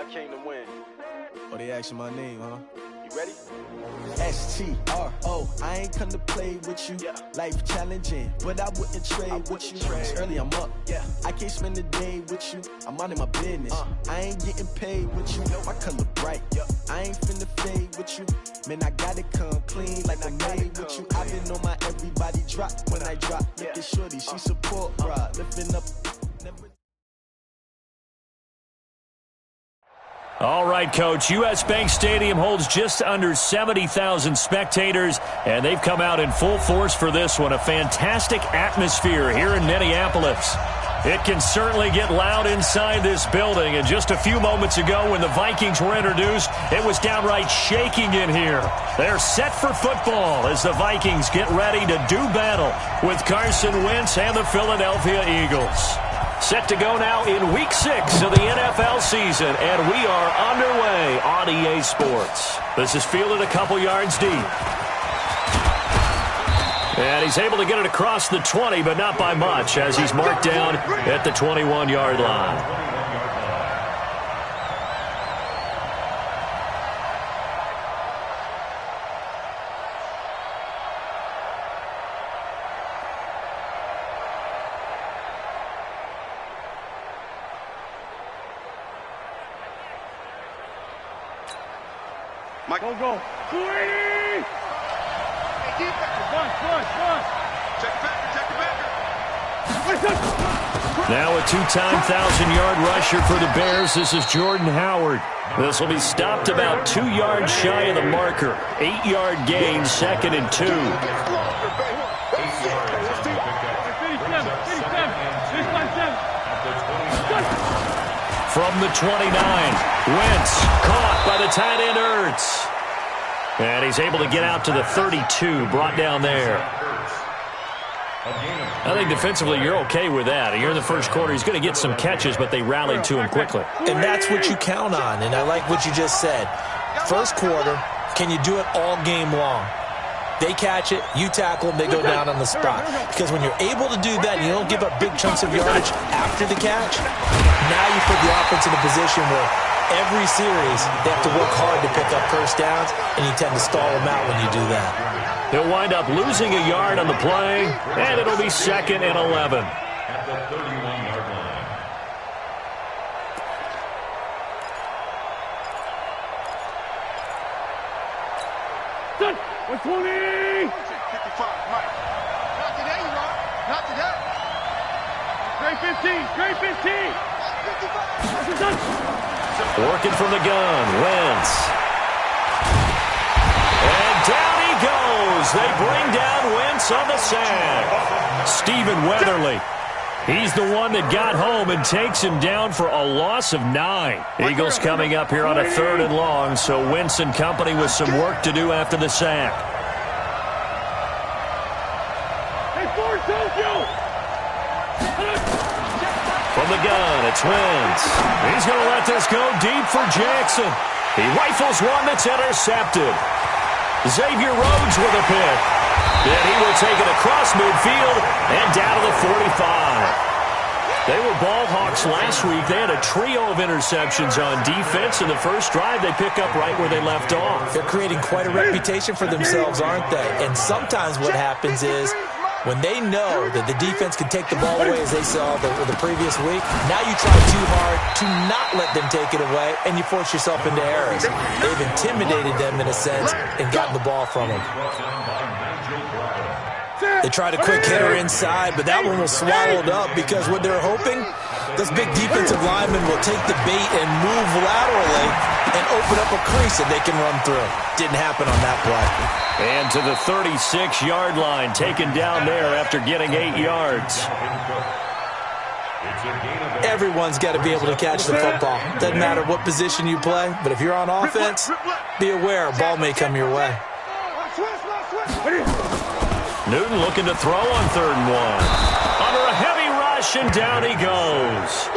I came to win. Oh, they asking my name, huh? You ready? S-T-R-O, I ain't come to play with you. Yeah. Life challenging, but I wouldn't trade with you. It's early, I'm up. Yeah. I can't spend the day with you. I'm minding my business. I ain't getting paid with you. My color bright. I ain't finna fade with you. Man, I gotta come clean like I'm made with you. I've been on my everybody drop when I drop. Look at shorty, she support rod. Lifting up. Never. All right, Coach. U.S. Bank Stadium holds just under 70,000 spectators, and they've come out in full force for this one. A fantastic atmosphere here in Minneapolis. It can certainly get loud inside this building, and just a few moments ago when the Vikings were introduced, it was downright shaking in here. They're set for football as the Vikings get ready to do battle with Carson Wentz and the Philadelphia Eagles. Set to go now in Week 6 of the NFL season, and we are underway on EA Sports. This is fielded a couple yards deep. And he's able to get it across the 20, but not by much, as he's marked down at the 21-yard line. Go, go. 280! Hey, deep back. Check it back. Now a two-time 1,000-yard rusher for the Bears. This is Jordan Howard. This will be stopped about 2 yards shy of the marker. 8-yard gain, 2nd and 2. From the 29, Wentz caught by the tight end Ertz. And he's able to get out to the 32, brought down there. I think defensively you're okay with that. Here in the first quarter, he's going to get some catches, but they rallied to him quickly. And that's what you count on, and I like what you just said. First quarter, can you do it all game long? They catch it, you tackle them, they go down on the spot. Because when you're able to do that and you don't give up big chunks of yardage after the catch, now you put the offense in a position where every series they have to work hard to pick up first downs, and you tend to stall them out when you do that. He'll wind up losing a yard on the play, and it'll be 2nd and 11. At the 31-yard line. 120! 55, Mike. Not today, Rob. Not today. Straight 15. Working from the gun, Wentz. And down he goes. They bring down Wentz on the sack. Stephen Weatherly. He's the one that got home and takes him down for a loss of 9. Eagles coming up here on a 3rd and long, so Wentz and company with some work to do after the sack. From the gun, it's Wentz. He's going to let this go deep for Jackson. He rifles one that's intercepted. Xavier Rhodes with a pick. Then he will take it across midfield and down to the 45. They were ball hawks last week. They had a trio of interceptions on defense. In the first drive, they pick up right where they left off. They're creating quite a reputation for themselves, aren't they? And sometimes what happens is when they know that the defense can take the ball away, as they saw the previous week, now you try too hard to not let them take it away, and you force yourself into errors. They've intimidated them in a sense and gotten the ball from them. They tried a quick hitter inside, but that one was swallowed up because what they're hoping, those big defensive linemen will take the bait and move laterally and open up a crease that they can run through. Didn't happen on that play. And to the 36-yard line, taken down there after getting 8 yards. Everyone's got to be able to catch the football. Doesn't matter what position you play, but if you're on offense, be aware a ball may come your way. Newton looking to throw on 3rd and 1. Under a heavy rush, and down he goes.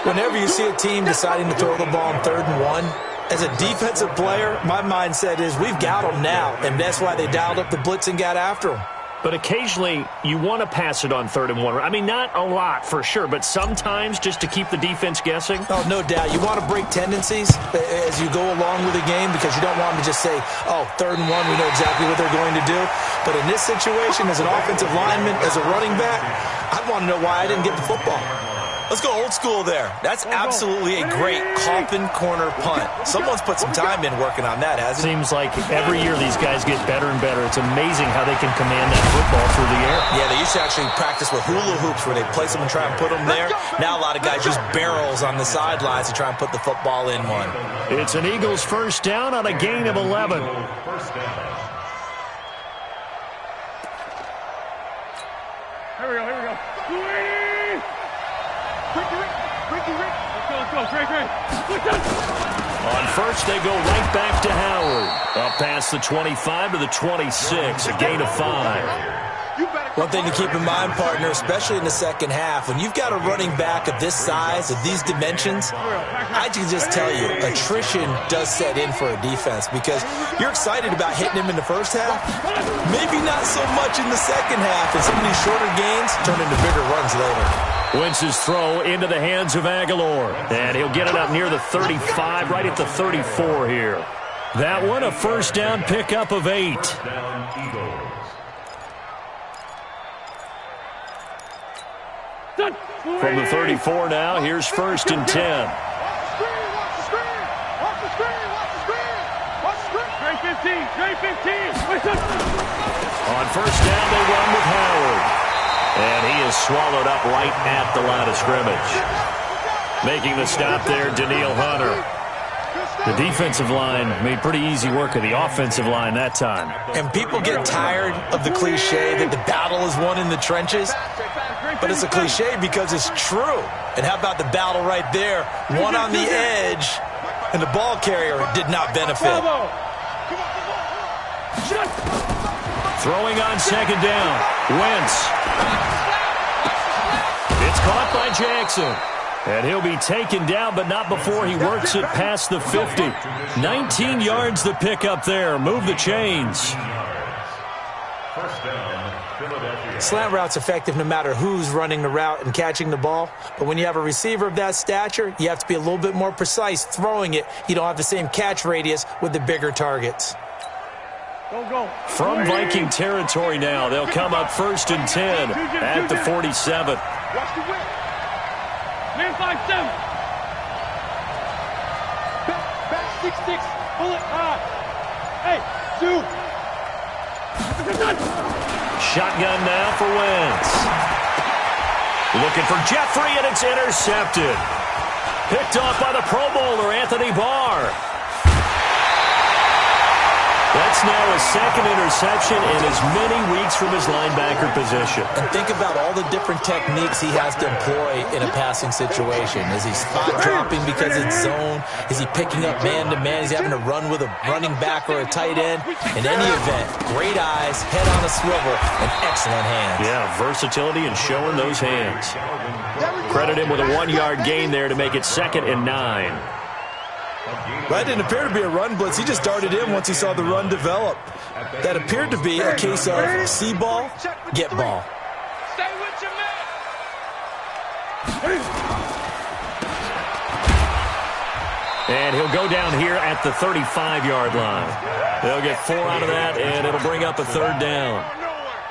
Whenever you see a team deciding to throw the ball on 3rd and 1, as a defensive player, my mindset is we've got them now, and that's why they dialed up the blitz and got after them. But occasionally, you want to pass it on 3rd and 1. I mean, not a lot for sure, but sometimes just to keep the defense guessing. Oh, no doubt. You want to break tendencies as you go along with the game because you don't want them to just say, oh, 3rd and 1, we know exactly what they're going to do. But in this situation, as an offensive lineman, as a running back, I'd want to know why I didn't get the football. Let's go old school there. That's absolutely a great coffin corner punt. Someone's put some time in working on that, hasn't he? Seems like every year these guys get better and better. It's amazing how they can command that football through the air. Yeah, they used to actually practice with hula hoops where they place them and try and put them there. Now a lot of guys use barrels on the sidelines to try and put the football in one. It's an Eagles first down on a gain of 11. First down. Here we go. Ricky. Let's go. Great. On first, they go right back to Howard. Up past the 25 to the 26, a gain of 5. One thing to keep in mind, partner, especially in the second half, when you've got a running back of this size, of these dimensions, I can just tell you, attrition does set in for a defense because you're excited about hitting him in the first half, maybe not so much in the second half, and some of these shorter gains turn into bigger runs later. Wentz's throw into the hands of Aguilar, and he'll get it up near the 35, right at the 34 here. That one, a first down pickup of 8. First down, Eagles. From the 34 now, here's 1st and 10. Watch the screen. Trey 15. On first down, they run with Howard. And he is swallowed up right at the line of scrimmage. Making the stop there, Danielle Hunter. The defensive line made pretty easy work of the offensive line that time. And people get tired of the cliche that the battle is won in the trenches. But it's a cliche because it's true. And how about the battle right there? One on the edge, and the ball carrier did not benefit. Throwing on second down. Wentz. It's caught by Jackson. And he'll be taken down, but not before he works it past the 50. 19 yards to pick up there. Move the chains. First down, Philadelphia. Slant route's effective no matter who's running the route and catching the ball. But when you have a receiver of that stature, you have to be a little bit more precise throwing it. You don't have the same catch radius with the bigger targets. Go. From Viking territory now, they'll come up 1st and 10 at the 47. Watch the whip. Man 5-7. Back 6-6. Bullet high. Hey, 2. Shotgun now for Wentz. Looking for Jeffrey, and it's intercepted. Picked off by the Pro Bowler, Anthony Barr. That's now a second interception in as many weeks from his linebacker position. And think about all the different techniques he has to employ in a passing situation. Is he spot dropping because it's zone? Is he picking up man-to-man? Is he having to run with a running back or a tight end? In any event, great eyes, head on a swivel, and excellent hands. Yeah, versatility and showing those hands. Credit him with a 1-yard gain there to make it 2nd and 9. That didn't appear to be a run blitz. He just darted in once he saw the run develop. That appeared to be a case of see ball, get ball. Stay with your man. And he'll go down here at the 35-yard line. They'll get 4 out of that, and it'll bring up a 3rd down.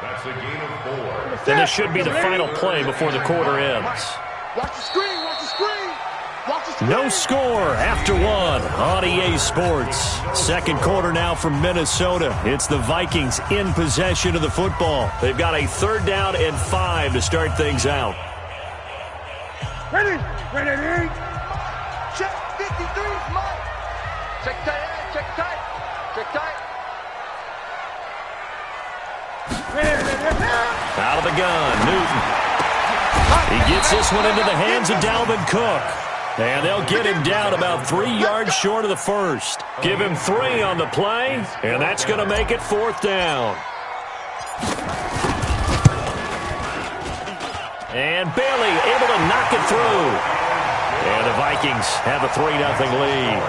That's a gain of 4. And this should be the final play before the quarter ends. Watch the screen. No score after 1 on EA Sports. Second quarter now from Minnesota. It's the Vikings in possession of the football. They've got a 3rd down and 5 to start things out. Ready. Check 53, Mike. Check tight. Out of the gun, Newton. He gets this one into the hands of Dalvin Cook. And they'll get him down about 3 yards short of the first. Give him 3 on the play, and that's going to make it 4th down. And Bailey able to knock it through. And the Vikings have a 3-0 lead.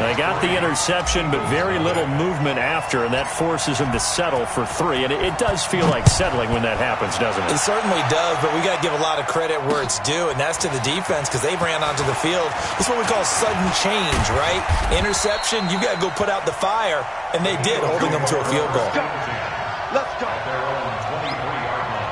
They got the interception, but very little movement after, and that forces him to settle for 3. And it does feel like settling when that happens, doesn't it? It certainly does, but we got to give a lot of credit where it's due, and that's to the defense because they ran onto the field. It's what we call sudden change, right? Interception, you got to go put out the fire, and they did, holding them to a field goal. Let's go. Their own 23-yard line.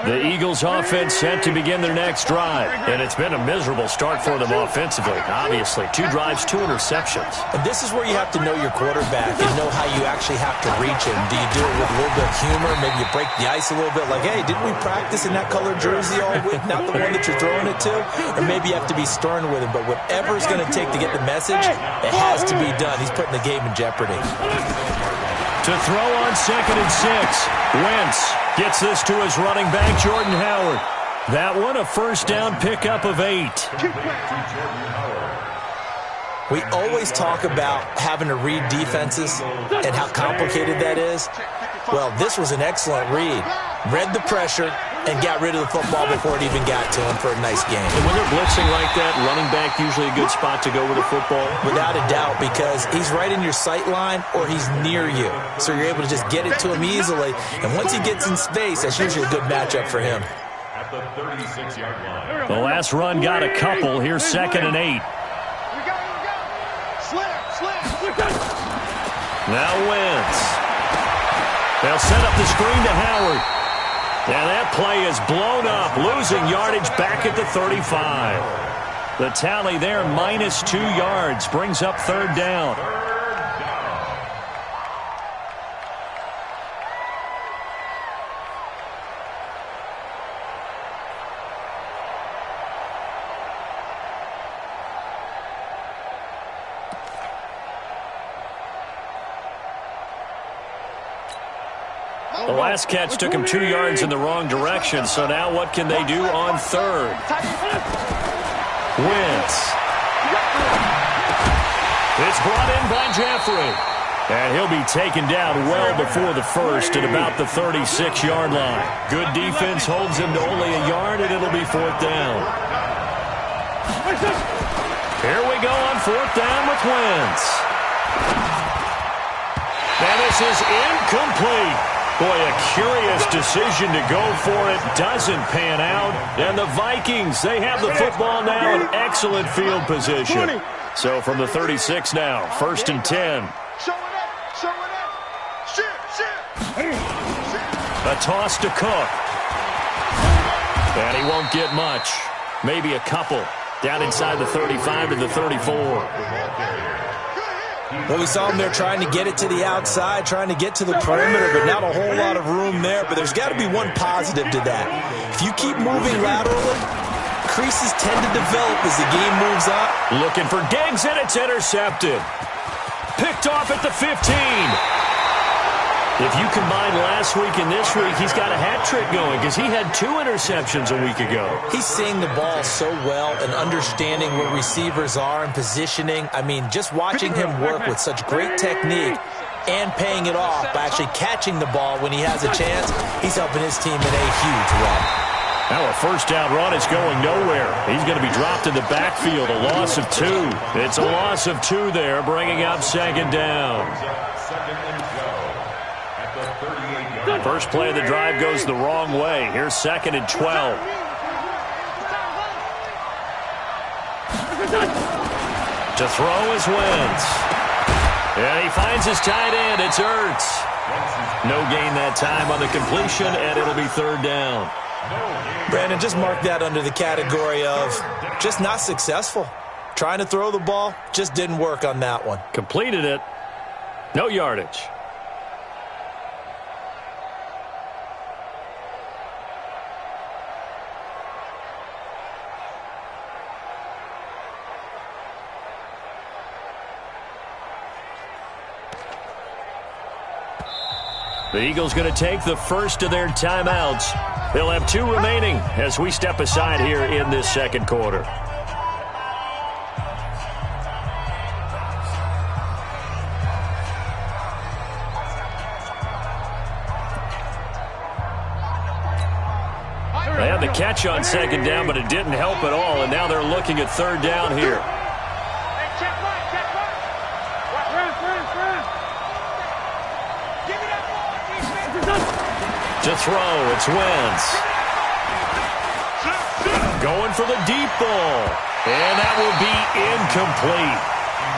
The Eagles offense set to begin their next drive, and it's been a miserable start for them offensively. Obviously, 2 drives, 2 interceptions. And this is where you have to know your quarterback and know how you actually have to reach him. Do you do it with a little bit of humor? Maybe you break the ice a little bit like, hey, didn't we practice in that colored jersey all week, not the one that you're throwing it to? Or maybe you have to be stern with him, but whatever it's going to take to get the message, it has to be done. He's putting the game in jeopardy. To throw on 2nd and 6. Wentz gets this to his running back, Jordan Howard. That one, a first down pickup of 8. We always talk about having to read defenses and how complicated that is. Well, this was an excellent read. Read the pressure and got rid of the football before it even got to him for a nice game. And when they're blitzing like that, running back usually a good spot to go with the football? Without a doubt, because he's right in your sight line or he's near you. So you're able to just get it to him easily. And once he gets in space, that's usually a good matchup for him. At the 36-yard line. The last run got a couple. Here's 2nd and 8. Now Wentz. They'll set up the screen to Howard. And that play is blown up, losing yardage back at the 35. The tally there, minus 2 yards, brings up 3rd down. The last catch took him 2 yards in the wrong direction, so now what can they do on 3rd? Wentz. It's brought in by Jeffrey. And he'll be taken down well before the 1st at about the 36-yard line. Good defense holds him to only a yard, and it'll be 4th down. Here we go on 4th down with Wentz. And this is incomplete. Boy, a curious decision to go for it. Doesn't pan out. And the Vikings, they have the football now in excellent field position. So from the 36 now, 1st and 10. A toss to Cook. And he won't get much. Maybe a couple. Down inside the 35 to the 34. Well, we saw him there trying to get it to the outside, trying to get to the perimeter, but not a whole lot of room there. But there's got to be one positive to that. If you keep moving laterally, creases tend to develop as the game moves up. Looking for Diggs, and it's intercepted. Picked off at the 15. If you combine last week and this week, he's got a hat trick going because he had 2 interceptions a week ago. He's seeing the ball so well and understanding where receivers are and positioning. I mean, just watching him work with such great technique and paying it off by actually catching the ball when he has a chance, he's helping his team in a huge way. Now a first down run is going nowhere. He's going to be dropped in the backfield, a loss of 2. It's a loss of 2 there, bringing up 2nd down. First play of the drive goes the wrong way. Here's 2nd and 12. To throw is Wentz. And he finds his tight end. It's Ertz. No gain that time on the completion, and it'll be 3rd down. Brandon, just mark that under the category of just not successful. Trying to throw the ball, just didn't work on that one. Completed it. No yardage. The Eagles going to take the first of their timeouts. They'll have 2 remaining as we step aside here in this 2nd quarter. They had the catch on second down, but it didn't help at all, and now they're looking at third down here. To throw, it's Wentz. Going for the deep ball. And that will be incomplete.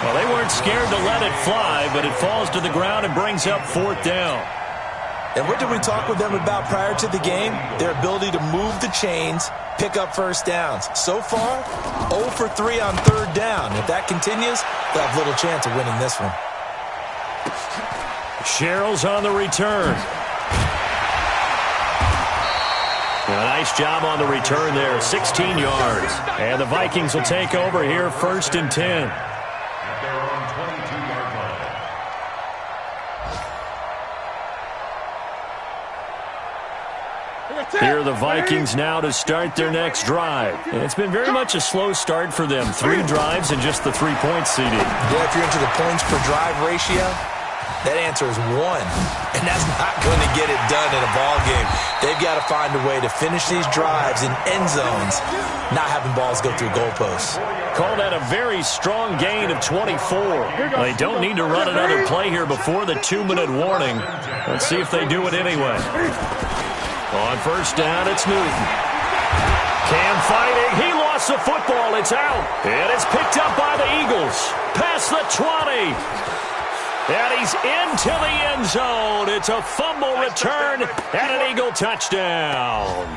Well, they weren't scared to let it fly, but it falls to the ground and brings up fourth down. And what did we talk with them about prior to the game? Their ability to move the chains, pick up first downs. So far, 0 for 3 on third down. If that continues, they'll have little chance of winning this one. Sherrill's on the return. A nice job on the return there, 16 yards. And the Vikings will take over here, 1st and 10. At their own 22-yard line. Here are the Vikings now to start their next drive. And it's been very much a slow start for them. 3 drives and just the 3-point seeding. Yeah, if you're into the points per drive ratio, that answer is 1. And that's not going to get it done in a ball game. They've got to find a way to finish these drives in end zones, not having balls go through goalposts. Call that a very strong gain of 24. They don't need to run another play here before the 2-minute warning. Let's see if they do it anyway. On first down, it's Newton. Cam fighting. He lost the football. It's out. And it's picked up by the Eagles. Past the 20. And he's into the end zone. It's a fumble return and an Eagle touchdown.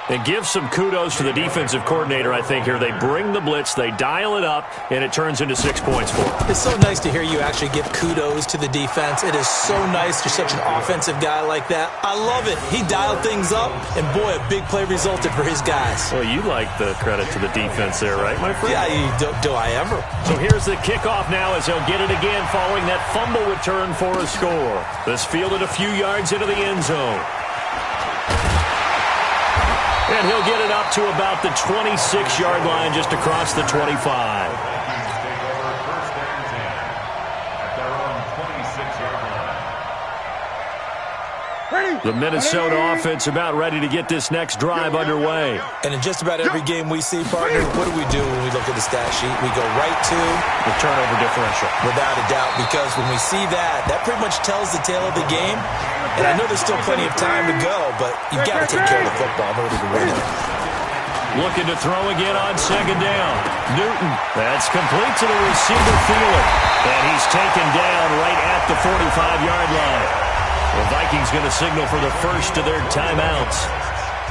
And give some kudos to the defensive coordinator, I think, here. They bring the blitz, they dial it up, and it turns into 6 points for them. It's so nice to hear you actually give kudos to the defense. It is so nice. You're such an offensive guy like that. I love it. He dialed things up, and boy, a big play resulted for his guys. Well, you like the credit to the defense there, right, my friend? Yeah, do I ever? So here's the kickoff now as they'll get it again following that fumble return for a score. This fielded a few yards into the end zone. And he'll get it up to about the 26-yard line just across the 25. Take over 1st and 10 at their own 26-yard line. The Minnesota offense about ready to get this next drive underway. And in just about every game we see, partner, what do we do when we look at the stat sheet? We go right to the turnover differential. Without a doubt, because when we see that, that pretty much tells the tale of the game. And I know there's still plenty of time to go, but you've got to take care of the football in order to win it. Looking to throw again on second down. Newton, that's complete to the receiver Thielen. And he's taken down right at the 45-yard line. The Vikings going to signal for the first of their timeouts,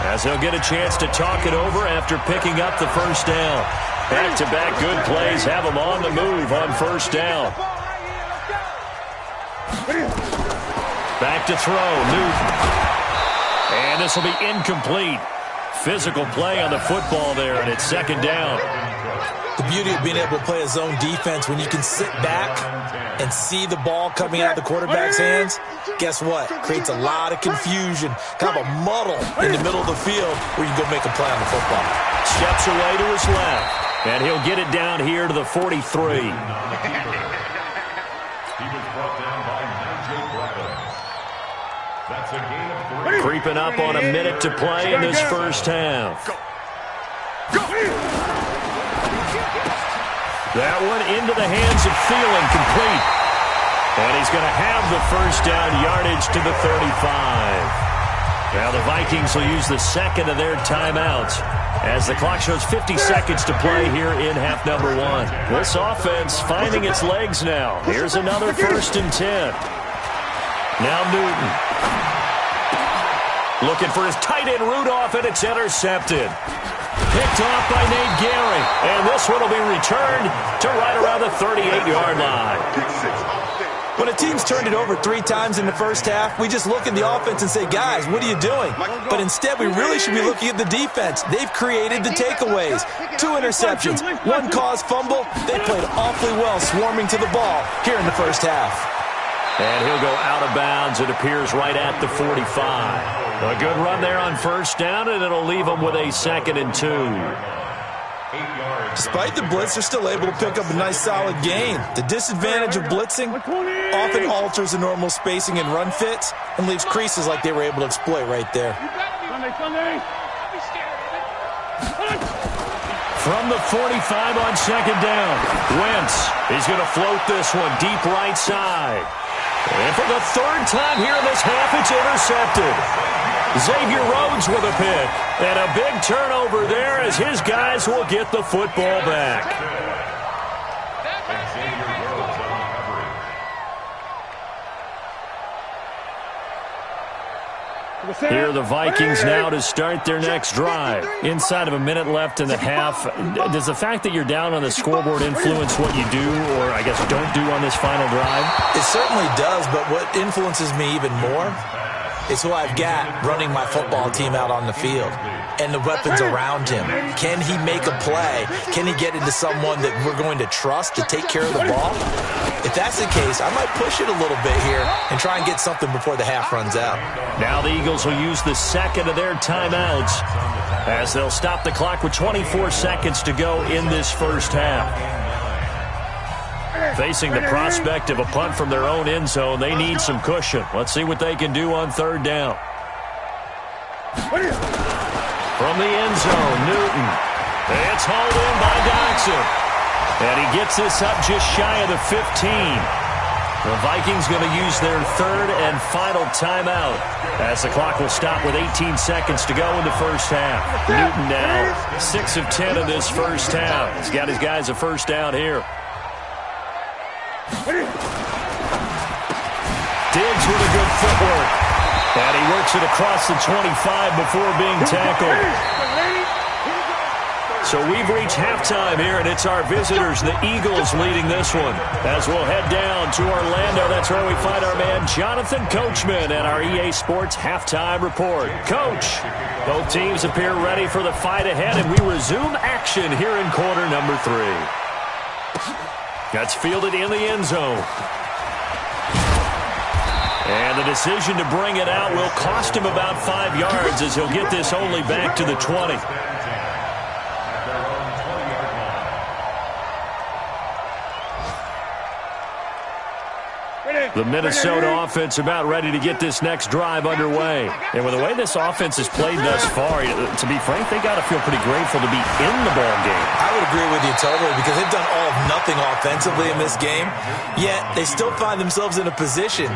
as they'll get a chance to talk it over after picking up the first down. Back-to-back good plays have them on the move on first down. Back to throw, Newton. And this will be incomplete. Physical play on the football there, and it's second down. The beauty of being able to play a zone defense, when you can sit back and see the ball coming out of the quarterback's hands, guess what? Creates a lot of confusion, kind of a muddle in the middle of the field where you can go make a play on the football. Steps away to his left, and he'll get it down here to the 43. He was brought down by Nigel Bradley. That's a gain of 3. Creeping up on a minute to play in this first half. That one into the hands of Thielen, complete. And he's going to have the first down yardage to the 35. Now the Vikings will use the second of their timeouts as the clock shows 50 seconds to play here in half number 1. This offense finding its legs now. Here's another 1st and 10. Now Newton. Looking for his tight end Rudolph, and it's intercepted. Picked off by Nate Gehring. And this one will be returned to right around the 38-yard line. When a team's turned it over 3 times in the first half, we just look at the offense and say, guys, what are you doing? But instead, we really should be looking at the defense. They've created the takeaways. 2 interceptions, 1 caused fumble. They played awfully well swarming to the ball here in the first half. And he'll go out of bounds. It appears right at the 45. A good run there on first down, and it'll leave them with a 2nd and 2. Despite the blitz, they're still able to pick up a nice solid gain. The disadvantage of blitzing often alters the normal spacing and run fits and leaves creases like they were able to exploit right there. From the 45 on second down, Wentz is going to float this one deep right side. And for the third time here in this half, it's intercepted. Xavier Rhodes with a pick. And a big turnover there as his guys will get the football back. Here are the Vikings now to start their next drive. Inside of a minute left in the half. Does the fact that you're down on the scoreboard influence what you do, or I guess don't do on this final drive? It certainly does, but what influences me even more is who I've got running my football team out on the field and the weapons around him. Can he make a play? Can he get into someone that we're going to trust to take care of the ball? If that's the case, I might push it a little bit here and try and get something before the half runs out. Now the Eagles will use the second of their timeouts as they'll stop the clock with 24 seconds to go in this first half. Facing the prospect of a punt from their own end zone, they need some cushion. Let's see what they can do on third down. From the end zone, Newton. It's hauled in by Doxson. And he gets this up just shy of the 15. The Vikings going to use their third and final timeout as the clock will stop with 18 seconds to go in the first half. Newton now 6 of 10 in this first half. He's got his guys a first down here. Diggs with a good footwork. And he works it across the 25 before being tackled. So we've reached halftime here, and it's our visitors, the Eagles, leading this one. As we'll head down to Orlando, that's where we find our man Jonathan Coachman and our EA Sports Halftime Report. Coach, both teams appear ready for the fight ahead, and we resume action here in quarter number 3. That's fielded in the end zone. And the decision to bring it out will cost him about 5 yards as he'll get this only back to the 20. The Minnesota offense about ready to get this next drive underway. And with the way this offense has played thus far, to be frank, they got to feel pretty grateful to be in the ball game. I would agree with you totally because they've done all of nothing offensively in this game, yet they still find themselves in a position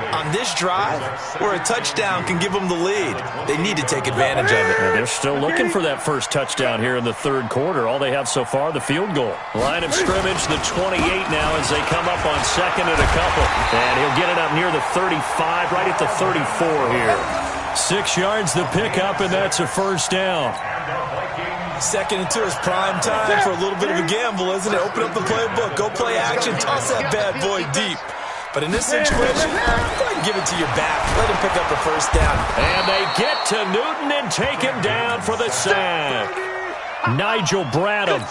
on this drive where a touchdown can give them the lead. They need to take advantage of it. And they're still looking for that first touchdown here in the third quarter. All they have so far, the field goal. Line of scrimmage, the 28 now as they come up on second and a couple. And he'll get it up near the 35, right at the 34 here. 6 yards the pickup, and that's a first down. Second and 2 is prime time for a little bit of a gamble, isn't it? Open up the playbook, go play action, toss that bad boy deep. But in this situation, go ahead and give it to your back. Let him pick up the first down. And they get to Newton and take him down for the sack. Nigel Bradham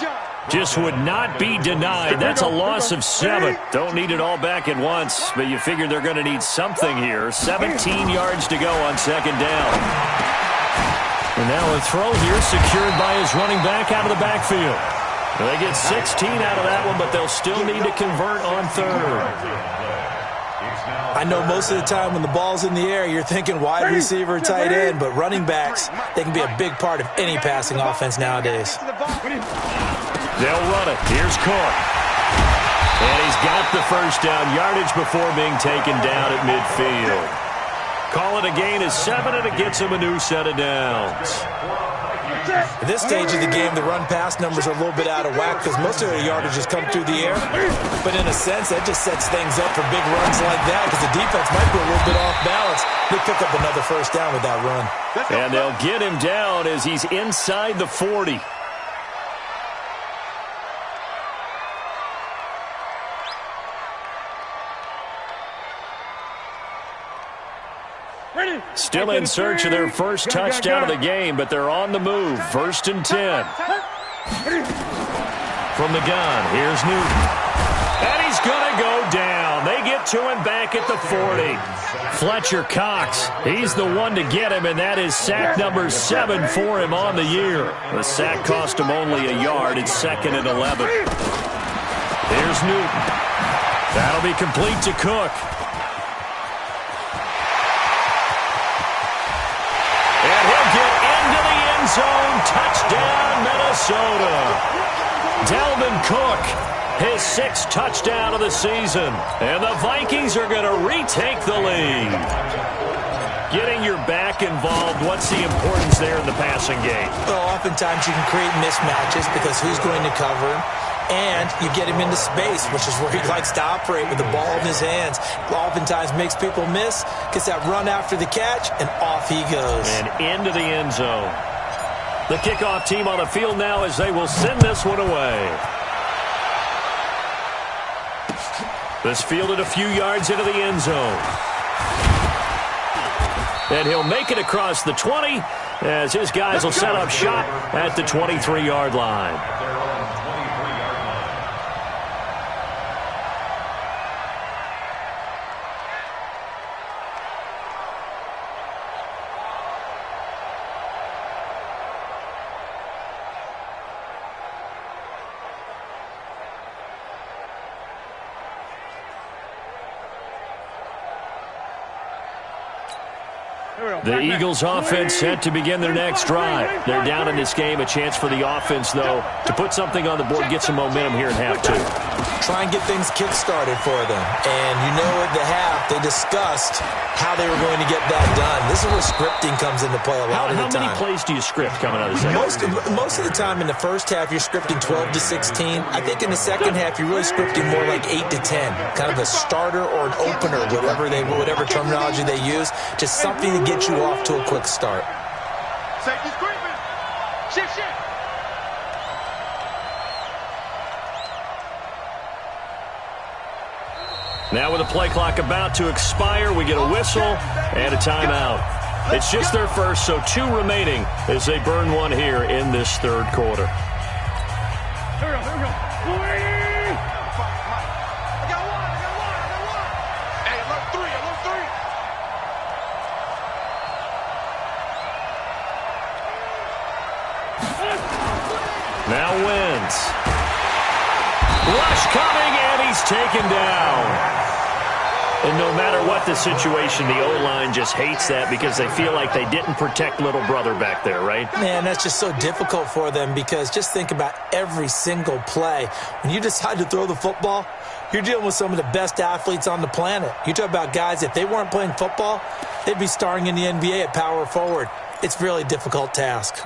just would not be denied. That's a loss of 7. Don't need it all back at once, but you figure they're going to need something here. 17 yards to go on second down. And now a throw here secured by his running back out of the backfield. They get 16 out of that one, but they'll still need to convert on third. I know most of the time when the ball's in the air, you're thinking wide receiver, tight end, but running backs, they can be a big part of any passing offense nowadays. They'll run it. Here's Cook. And he's got the first down yardage before being taken down at midfield. Call it a gain of 7, and it gets him a new set of downs. At this stage of the game, the run-pass numbers are a little bit out of whack because most of their yardage has come through the air. But in a sense, that just sets things up for big runs like that because the defense might be a little bit off balance. They pick up another first down with that run. And they'll get him down as he's inside the 40. Still in search of their first touchdown of the game, but they're on the move. 1st and 10. From the gun, here's Newton. And he's going to go down. They get to him back at the 40. Fletcher Cox, he's the one to get him, and that is sack number 7 for him on the year. The sack cost him only a yard. It's 2nd and 11. Here's Newton. That'll be complete to Cook. And he'll get zone. Touchdown, Minnesota. Dalvin Cook, his 6th touchdown of the season. And the Vikings are going to retake the lead. Getting your back involved, what's the importance there in the passing game? Well, oftentimes you can create mismatches because who's going to cover him? And you get him into space, which is where he likes to operate with the ball in his hands. Oftentimes makes people miss, gets that run after the catch, and off he goes. And into the end zone. The kickoff team on the field now as they will send this one away. This fielded a few yards into the end zone. And he'll make it across the 20 as his guys will set up shop at the 23-yard line. The Eagles offense set to begin their next drive. They're down in this game. A chance for the offense, though, to put something on the board, get some momentum here in half 2. Try and get things kick-started for them. And you know at the half, they discussed how they were going to get that done. This is where scripting comes into play a lot of the time. How many plays do you script coming out of the second? Most of the time in the first half, you're scripting 12 to 16. I think in the second half, you're really scripting more like 8 to 10. Kind of a starter or an opener, whatever terminology they use. Just something to get you off to a quick start. Safety screaming. Shift. Now with the play clock about to expire, we get a whistle and a timeout. It's just their first, so 2 remaining as they burn one here in this third quarter. Here we go. I got one. Hey, alert 3. Now Wentz. Rush coming, and he's taken down. And no matter what the situation, the O-line just hates that because they feel like they didn't protect little brother back there, right? Man, that's just so difficult for them because just think about every single play. When you decide to throw the football, you're dealing with some of the best athletes on the planet. You talk about guys, if they weren't playing football, they'd be starring in the NBA at power forward. It's a really difficult task.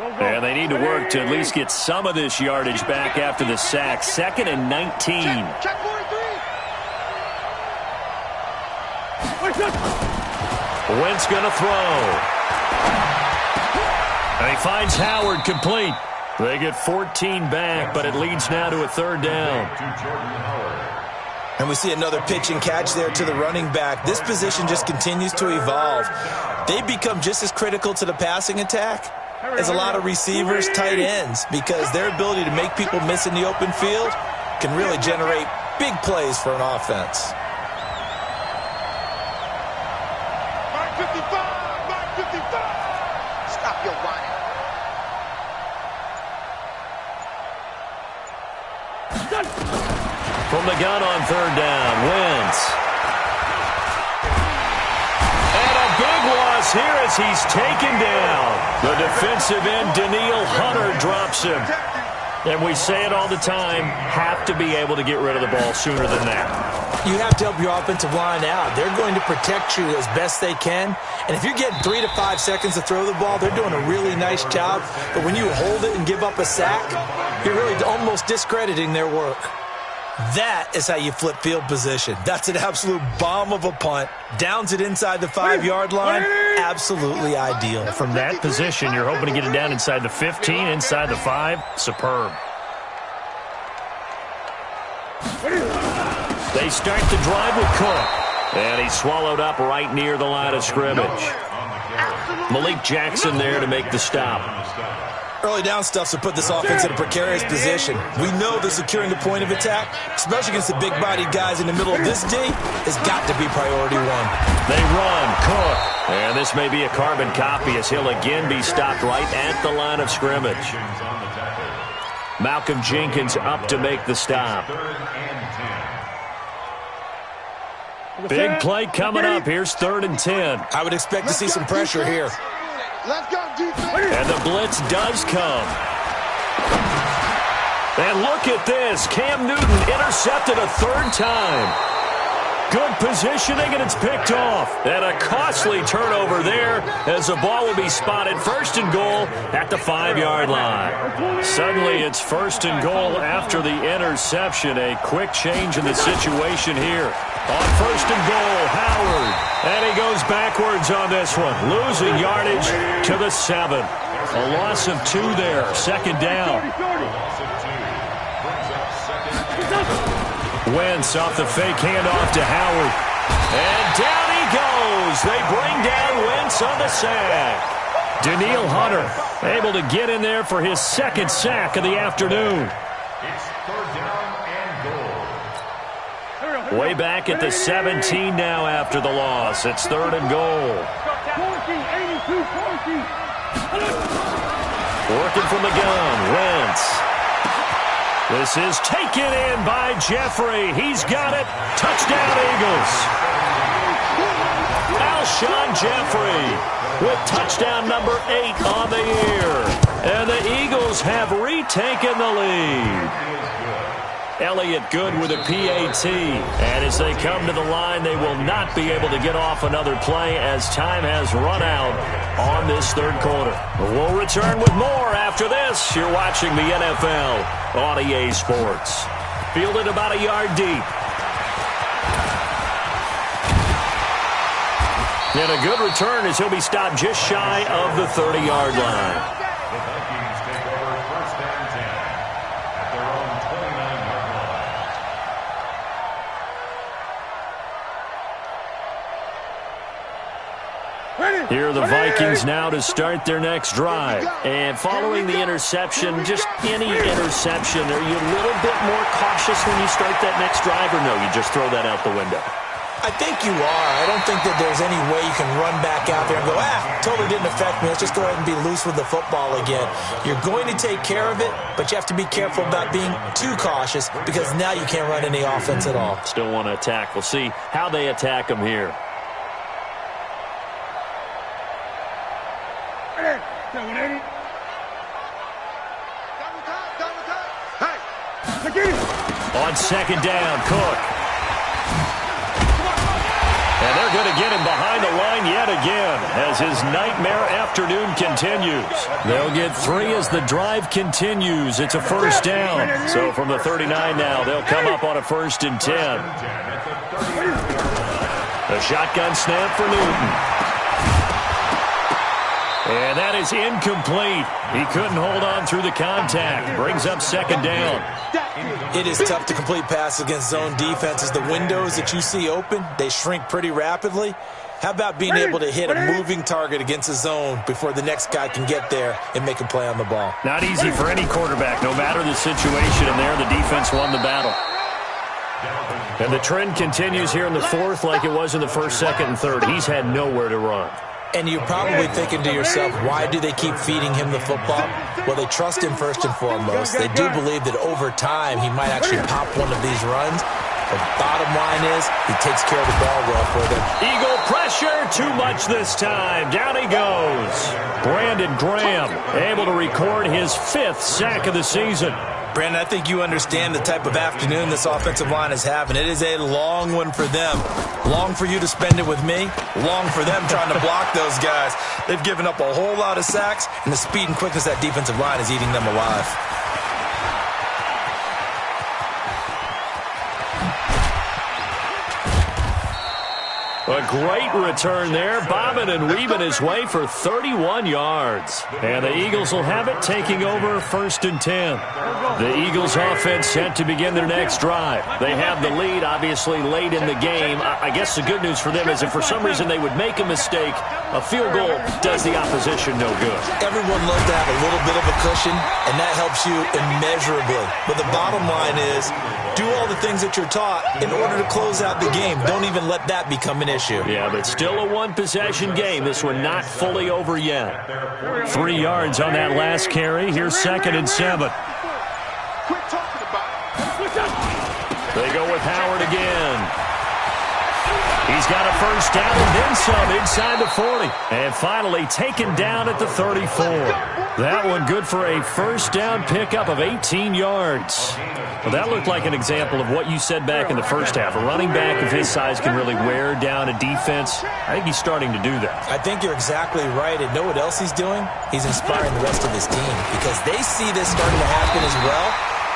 And they need to work to at least get some of this yardage back after the sack. 2nd and 19. Check 43. Wentz going to throw. And he finds Howard complete. They get 14 back, but it leads now to a 3rd down. And we see another pitch and catch there to the running back. This position just continues to evolve. They become just as critical to the passing attack as a lot of receivers, tight ends, because their ability to make people miss in the open field can really generate big plays for an offense. Mark 55. Stop your whining. From the gun on 3rd down, Wentz. And a big loss here as he's taken down. The defensive end, Danielle Hunter, drops him. And we say it all the time, have to be able to get rid of the ball sooner than that. You have to help your offensive line out. They're going to protect you as best they can. And if you're getting 3 to 5 seconds to throw the ball, they're doing a really nice job. But when you hold it and give up a sack, you're really almost discrediting their work. That is how you flip field position. That's an absolute bomb of a punt. Downs it inside the 5-yard line. Absolutely ideal. From that position, you're hoping to get it down inside the 15, inside the 5. Superb. They start the drive with Cook. And he's swallowed up right near the line of scrimmage. Malik Jackson there to make the stop. Early down stuffs will put this offense in a precarious position. We know that securing the point of attack, especially against the big-bodied guys in the middle of this D, has got to be priority 1. They run, Cook. And this may be a carbon copy as he'll again be stopped right at the line of scrimmage. Malcolm Jenkins up to make the stop. Big play coming up. Here's 3rd and 10. I would expect to see some pressure here. Let's go, defense. And the blitz does come. And look at this. Cam Newton intercepted a third time. Good positioning, and it's picked off. And a costly turnover there as the ball will be spotted first and goal at the 5-yard line. Suddenly it's first and goal after the interception. A quick change in the situation here. On first and goal, Howard. And he goes backwards on this one, losing yardage to the 7. A loss of 2 there, second down. Wentz off the fake handoff to Howard. And down he goes. They bring down Wentz on the sack. Danielle Hunter able to get in there for his second sack of the afternoon. It's third down and goal. Way back at the 17 now after the loss. It's third and goal. Working from the gun, Wentz. This is taken in by Jeffrey. He's got it. Touchdown, Eagles. Alshon Jeffrey with touchdown number 8 on the year. And the Eagles have retaken the lead. Elliott Good with a PAT. And as they come to the line, they will not be able to get off another play as time has run out on this third quarter. We'll return with more after this. You're watching the NFL on EA Sports. Fielded about a yard deep. And a good return as he'll be stopped just shy of the 30-yard line. The Vikings take over first and 10 at their own 29-yard line. Here are the Vikings now to start their next drive. And following the interception, just any interception, are you a little bit more cautious when you start that next drive, or no, you just throw that out the window? I think you are. I don't think that there's any way you can run back out there and go, totally didn't affect me. Let's just go ahead and be loose with the football again. You're going to take care of it, but you have to be careful about being too cautious because now you can't run any offense at all. Still want to attack. We'll see how they attack them here. On second down, Cook. And they're going to get him behind the line yet again as his nightmare afternoon continues. They'll get 3 as the drive continues. It's a first down. So from the 39 now, they'll come up on a 1st and 10. A shotgun snap for Newton. And that is incomplete. He couldn't hold on through the contact. Brings up second down. It is tough to complete passes against zone defenses. The windows that you see open, they shrink pretty rapidly. How about being able to hit a moving target against a zone before the next guy can get there and make a play on the ball? Not easy for any quarterback, no matter the situation. And there, the defense won the battle. And the trend continues here in the 4th like it was in the 1st, 2nd, and 3rd. He's had nowhere to run. And you're probably thinking to yourself, why do they keep feeding him the football? Well, they trust him first and foremost. They do believe that over time he might actually pop one of these runs. The bottom line is he takes care of the ball well for them. Eagle pressure, too much this time. Down he goes. Brandon Graham able to record his 5th sack of the season. Brandon, I think you understand the type of afternoon this offensive line is having. It is a long one for them. Long for you to spend it with me. Long for them trying to block those guys. They've given up a whole lot of sacks, and the speed and quickness of that defensive line is eating them alive. A great return there, bobbing and weaving his way for 31 yards. And the Eagles will have it, taking over 1st and 10. The Eagles offense set to begin their next drive. They have the lead, obviously, late in the game. I guess the good news for them is if for some reason they would make a mistake, a field goal does the opposition no good. Everyone loves to have a little bit of a cushion, and that helps you immeasurably. But the bottom line is, do all the things that you're taught in order to close out the game. Don't even let that become an issue. Yeah, but still a one-possession game. This one not fully over yet. 3 yards on that last carry. Here's 2nd and 7. They go with Howard again. He's he's got a first down and then some inside the 40. And finally taken down at the 34. That one good for a first down pickup of 18 yards. Well, that looked like an example of what you said back in the first half. A running back of his size can really wear down a defense. I think he's starting to do that. I think you're exactly right. And know what else he's doing? He's inspiring the rest of his team because they see this starting to happen as well.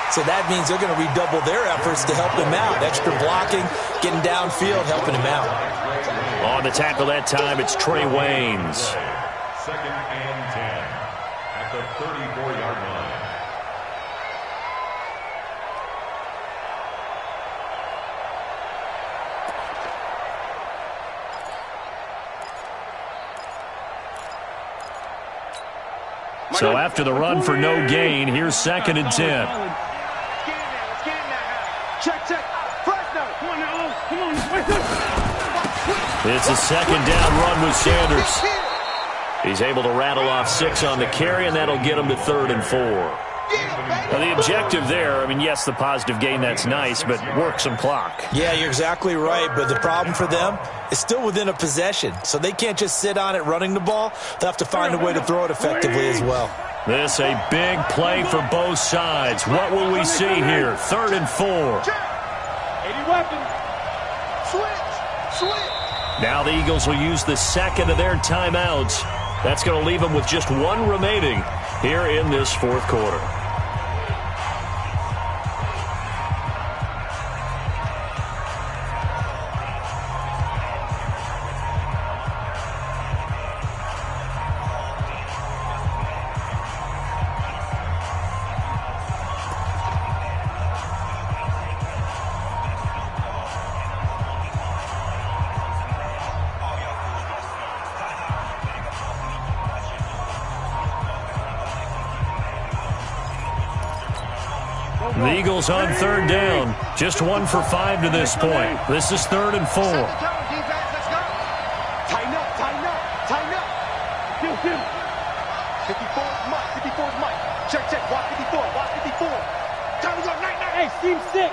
So that means they're going to redouble their efforts to help him out. Extra blocking, getting downfield, helping him out. On the tackle that time, it's Trey Waynes. Second and 10 at the 34-yard line. So after the run for no gain, here's second and 10. Let's get in there. Check. Fresno. Come on now. Come on. It's a second down run with Sanders. He's able to rattle off 6 on the carry, and that'll get him to 3rd and 4. Now, the objective there, I mean, yes, the positive gain, that's nice, but work some clock. Yeah, you're exactly right, but the problem for them is still within a possession, so they can't just sit on it running the ball. They'll have to find a way to throw it effectively as well. This a big play for both sides. What will we see here? 3rd and 4. 80 weapon. Switch. Now the Eagles will use the second of their timeouts. That's going to leave them with just 1 remaining here in this 4th quarter. The Eagles on 3rd down. Just 1 for 5 to this point. This is 3rd and 4. Tighten up. 54's Mike. Check. Watch 54. Time to go. Night. Hey, seam 6.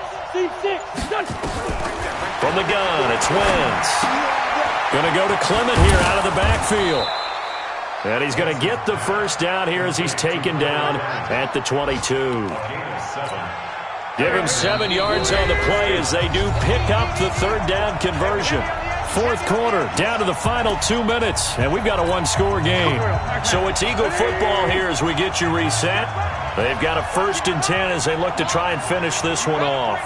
Done. From the gun, it's Wentz. Going to go to Clement here out of the backfield. And he's going to get the first down here as he's taken down at the 22. Give him 7 yards on the play as they do pick up the 3rd down conversion. 4th quarter, down to the final 2 minutes, and we've got a 1-score game. So it's Eagle football here as we get you reset. They've got a 1st and 10 as they look to try and finish this one off.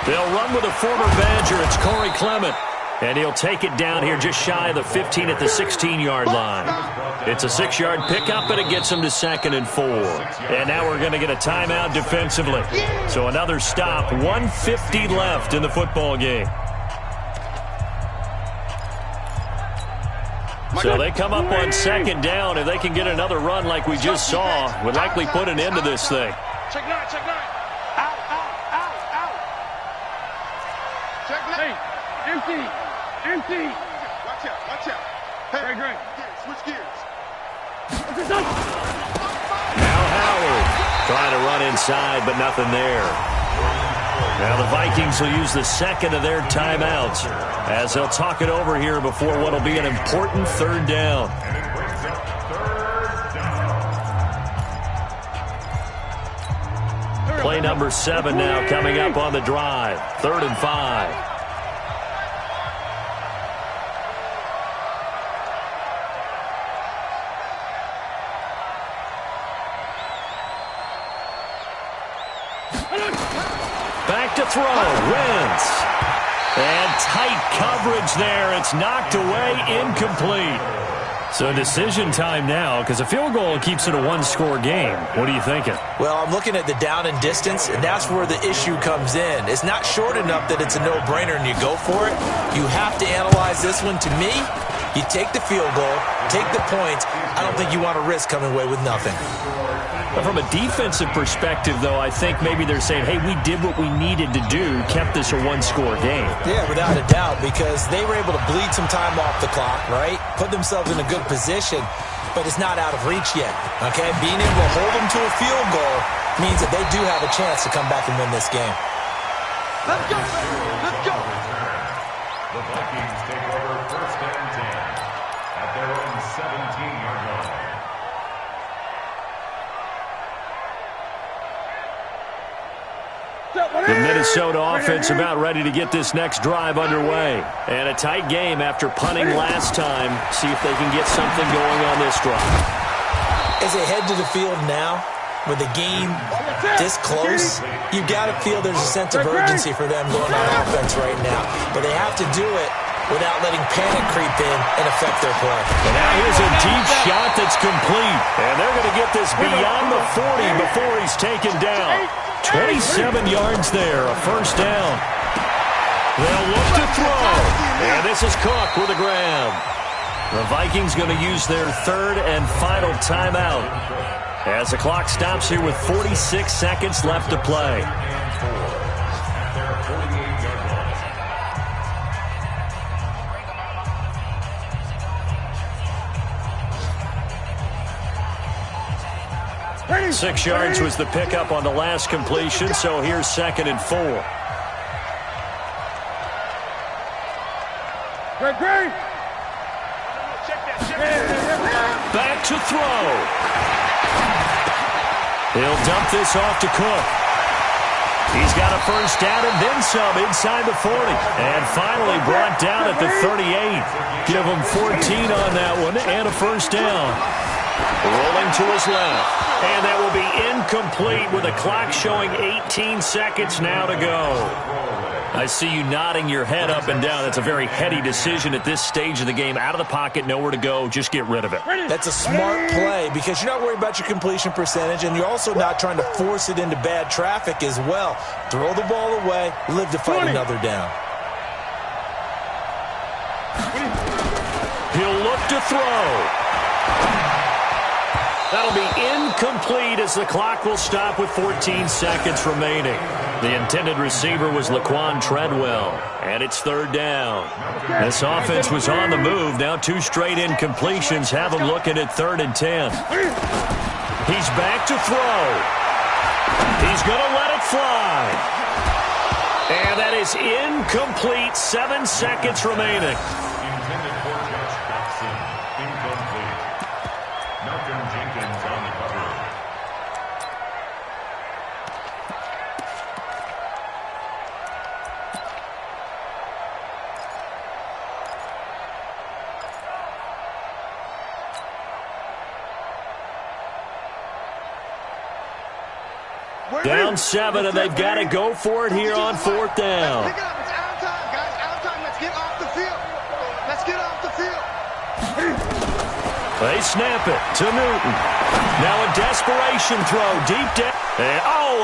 They'll run with a former Badger. It's Corey Clement. And he'll take it down here just shy of the 15 at the 16-yard line. It's a 6-yard pickup, and it gets him to 2nd and 4. And now we're going to get a timeout defensively. So another stop, 1:50 left in the football game. So they come up on 2nd down. If they can get another run like we just saw, would likely put an end to this thing. Check 9. Out. Check 9. Hey, empty. Watch out. Hey, Great. Switch gears. Now Howard trying to run inside, but nothing there. Now the Vikings will use the 2nd of their timeouts as they'll talk it over here before what will be an important 3rd down. Play number 7 now coming up on the drive. 3rd and 5. Back to throw. Wentz. And tight coverage there. It's knocked away, incomplete. So decision time now, because a field goal keeps it a 1-score game. What are you thinking? Well, I'm looking at the down and distance, and that's where the issue comes in. It's not short enough that it's a no-brainer and you go for it. You have to analyze this one. To me, you take the field goal, take the points. I don't think you want to risk coming away with nothing. But from a defensive perspective, though, I think maybe they're saying, hey, we did what we needed to do, kept this a 1-score game. Yeah, without a doubt, because they were able to bleed some time off the clock, right? Put themselves in a good position, but it's not out of reach yet, okay? Being able to hold them to a field goal means that they do have a chance to come back and win this game. Let's go. The Vikings take over 1st and 10 at their own 17-yard line. The Minnesota offense about ready to get this next drive underway. And a tight game after punting last time. See if they can get something going on this drive. As they head to the field now, with the game this close, you've got to feel there's a sense of urgency for them going on offense right now. But they have to do it without letting panic creep in and affect their play. And now here's a deep shot that's complete. And they're going to get this beyond the 40 before he's taken down. 27 yards there, a first down. They'll look to throw. And this is Cook with a grab. The Vikings going to use their 3rd and final timeout as the clock stops here with 46 seconds left to play. Ready. 6 yards was the pickup on the last completion, so here's 2nd and 4. Great. Back to throw. He'll dump this off to Cook. He's got a first down and then some inside the 40. And finally brought down at the 38. Give him 14 on that one and a first down. Rolling to his left. And that will be incomplete with the clock showing 18 seconds now to go. I see you nodding your head up and down. That's a very heady decision at this stage of the game. Out of the pocket, nowhere to go. Just get rid of it. That's a smart play because you're not worried about your completion percentage, and you're also not trying to force it into bad traffic as well. Throw the ball away, live to fight another down. He'll look to throw. That'll be incomplete as the clock will stop with 14 seconds remaining. The intended receiver was Laquan Treadwell, and it's 3rd down. This offense was on the move. Now 2 straight incompletions have him looking at 3rd and 10. He's back to throw. He's going to let it fly. And that is incomplete. 7 seconds remaining. Intended for Josh Jackson. Incomplete. Malcolm Jenkins on the cover. Down 7, and they've got to go for it here on 4th down. Pick it up. It's out of time, guys. Out of time. Let's get off the field. Let's get off the field. They snap it to Newton. Now a desperation throw deep down. And,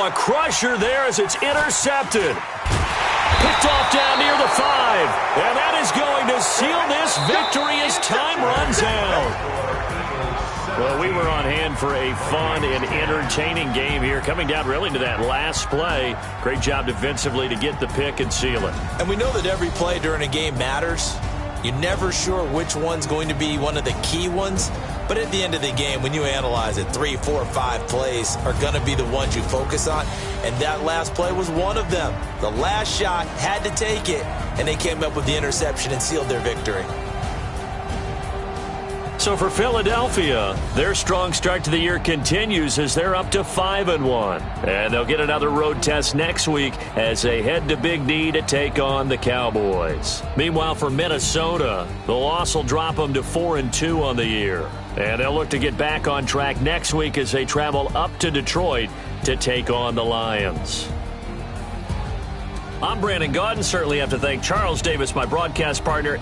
a crusher there as it's intercepted. Picked off down near the 5. And that is going to seal this victory as time runs out. Well, we were on hand for a fun and entertaining game here. Coming down really to that last play. Great job defensively to get the pick and seal it. And we know that every play during a game matters. You're never sure which one's going to be one of the key ones. But at the end of the game, when you analyze it, 3, 4, 5 plays are going to be the ones you focus on. And that last play was one of them. The last shot had to take it, and they came up with the interception and sealed their victory. So for Philadelphia, their strong start to the year continues as they're up to 5-1. And they'll get another road test next week as they head to Big D to take on the Cowboys. Meanwhile, for Minnesota, the loss will drop them to 4-2 on the year. And they'll look to get back on track next week as they travel up to Detroit to take on the Lions. I'm Brandon Gaudin. Certainly have to thank Charles Davis, my broadcast partner.